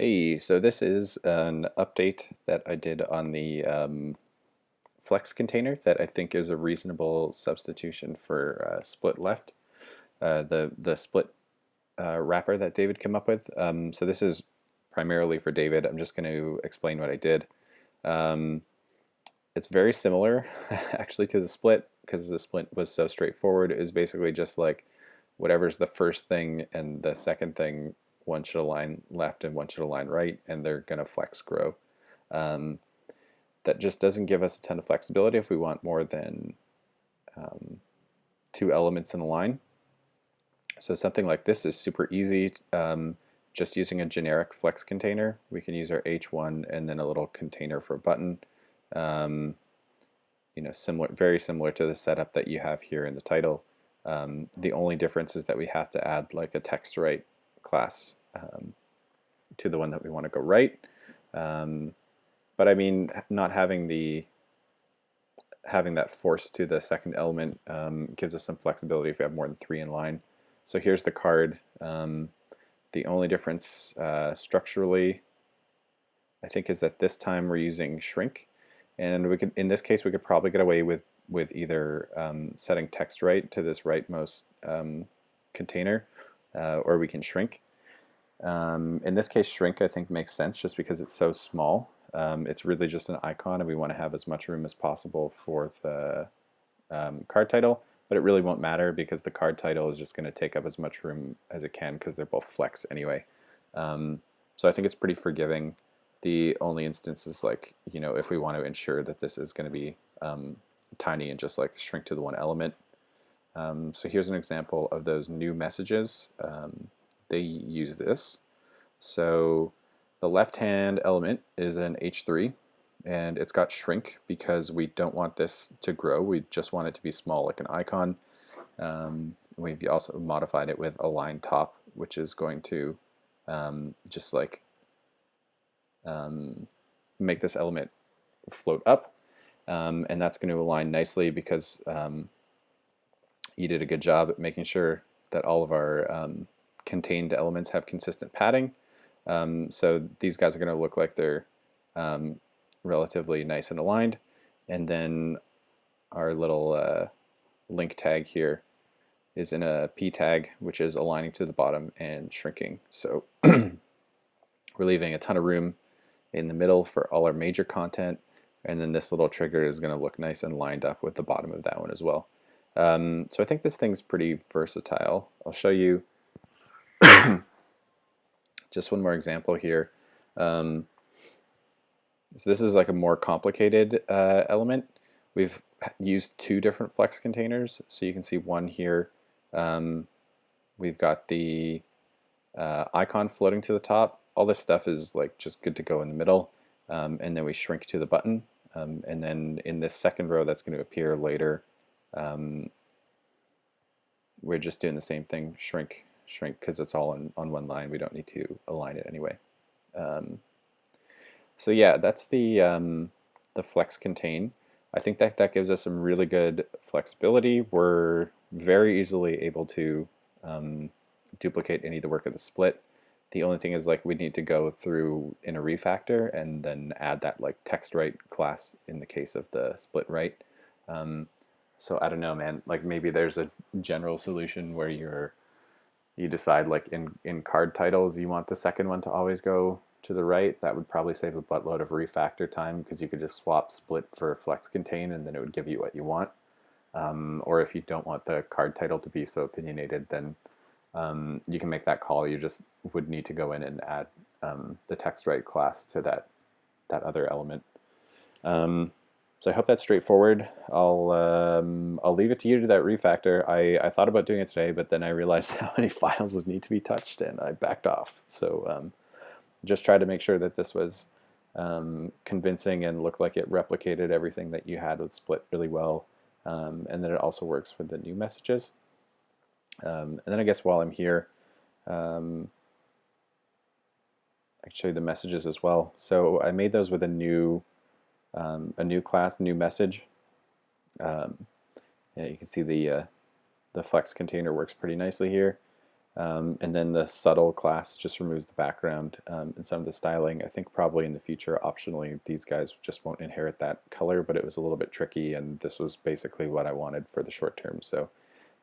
Hey, so this is an update that I did on the Flex container that I think is a reasonable substitution for split left, the split wrapper that David came up with. So this is primarily for David. I'm just going to explain what I did. Um, it's very similar actually to the split because the split was so straightforward. It is basically just like whatever's the first thing and the second thing, one should align left and one should align right, and they're going to flex grow. Um, that just doesn't give us a ton of flexibility if we want more than um, two elements in a line. So something like this is super easy. Just using a generic flex container, we can use our H1 and then a little container for a button. Um, similar, very similar to the setup that you have here in the title. The only difference is that we have to add like a text right class to the one that we want to go right. But I mean, not having that force to the second element gives us some flexibility if we have more than three in line. So here's the card. The only difference structurally, I think, is that this time we're using shrink, and we could, in this case, we could probably get away with either setting text right to this rightmost container, or we can shrink. In this case, shrink I think makes sense just because it's so small. It's really just an icon, and we want to have as much room as possible for the card title, but it really won't matter because the card title is just going to take up as much room as it can because they're both flex anyway. So I think it's pretty forgiving. The only instance is like, if we want to ensure that this is going to be tiny and just like shrink to the one element. So here's an example of those new messages. They use this. So the left-hand element is an H3, and it's got shrink because we don't want this to grow. We just want it to be small like an icon. We've also modified it with align top, which is going to just like make this element float up. And that's going to align nicely because you did a good job at making sure that all of our contained elements have consistent padding. So these guys are going to look like they're relatively nice and aligned. And then our little link tag here is in a P tag, which is aligning to the bottom and shrinking. So we're leaving a ton of room in the middle for all our major content. And then this little trigger is going to look nice and lined up with the bottom of that one as well. So I think this thing's pretty versatile. I'll show you just one more example here. So this is like a more complicated element. We've used two different flex containers. So you can see one here. We've got the icon floating to the top. All this stuff is like just good to go in the middle. And then we shrink to the button. And then in this second row that's going to appear later, we're just doing the same thing, shrink, because it's all on one line. We don't need to align it anyway. So yeah, that's the flex contain. I think that gives us some really good flexibility. We're very easily able to duplicate any of the work of the split. The only thing is like we need to go through in a refactor and then add that like text right class in the case of the split right. So I don't know, man. Like maybe there's a general solution where you decide like in card titles you want the second one to always go to the right. That would probably save a buttload of refactor time because you could just swap split for flex contain and then it would give you what you want. Or if you don't want the card title to be so opinionated, then you can make that call. You just would need to go in and add the text right class to that other element. So I hope that's straightforward. I'll leave it to you to do that refactor. I thought about doing it today, but then I realized how many files would need to be touched, and I backed off. So just tried to make sure that this was convincing and looked like it replicated everything that you had with Split really well, and then it also works with the new messages. And then I guess while I'm here, I can show you the messages as well. So I made those with a new class, new message. Yeah, you can see the flex container works pretty nicely here. And then the subtle class just removes the background and some of the styling. I think probably in the future, optionally, these guys just won't inherit that color, but it was a little bit tricky, and this was basically what I wanted for the short term. So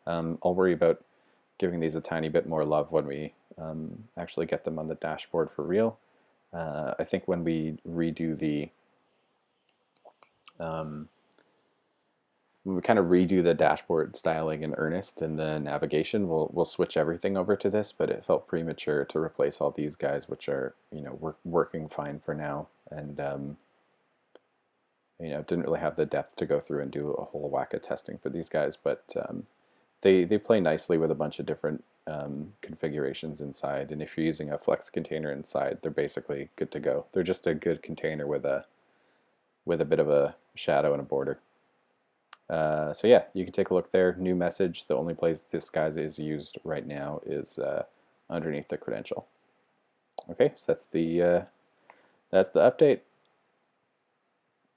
I'll worry about giving these a tiny bit more love when we actually get them on the dashboard for real. I think when we redo the when we kind of redo the dashboard styling in earnest and the navigation, we'll switch everything over to this. But it felt premature to replace all these guys, which are working fine for now, and didn't really have the depth to go through and do a whole whack of testing for these guys. But they play nicely with a bunch of different configurations inside, and if you're using a Flex container inside, they're basically good to go. They're just a good container with a bit of a shadow and a border. So yeah, you can take a look there. New message. The only place this guy is used right now is underneath the credential. Okay, so that's the update.